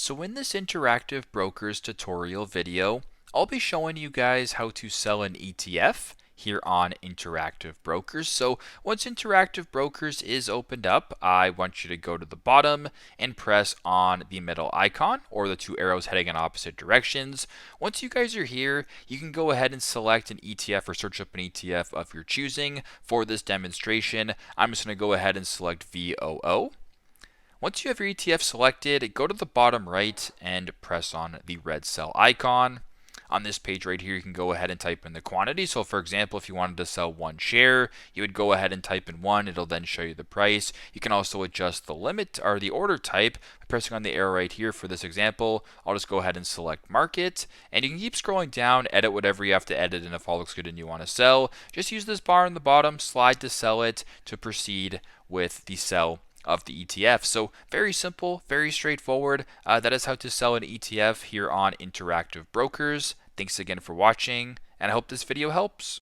So in this interactive brokers tutorial video, I'll be showing you guys how to sell an ETF here on Interactive Brokers. So once Interactive Brokers is opened up, I want you to go to the bottom and press on the middle icon or the two arrows heading in opposite directions. Once you guys are here, you can go ahead and select an ETF or search up an ETF of your choosing. For this demonstration, I'm just going to go ahead and select VOO. Once you have your ETF selected, go to the bottom right and press on the red sell icon. On this page right here, you can go ahead and type in the quantity. So for example, if you wanted to sell one share, you would go ahead and type in one. It'll then show you the price. You can also adjust the limit or the order type by pressing on the arrow right here. For this example, I'll just go ahead and select market. And you can keep scrolling down, edit whatever you have to edit, and if all looks good and you want to sell, just use this bar in the bottom, slide to sell it to proceed with the sell of the ETF. So very simple, very straightforward. That is how to sell an ETF here on Interactive Brokers. Thanks again for watching, and I hope this video helps.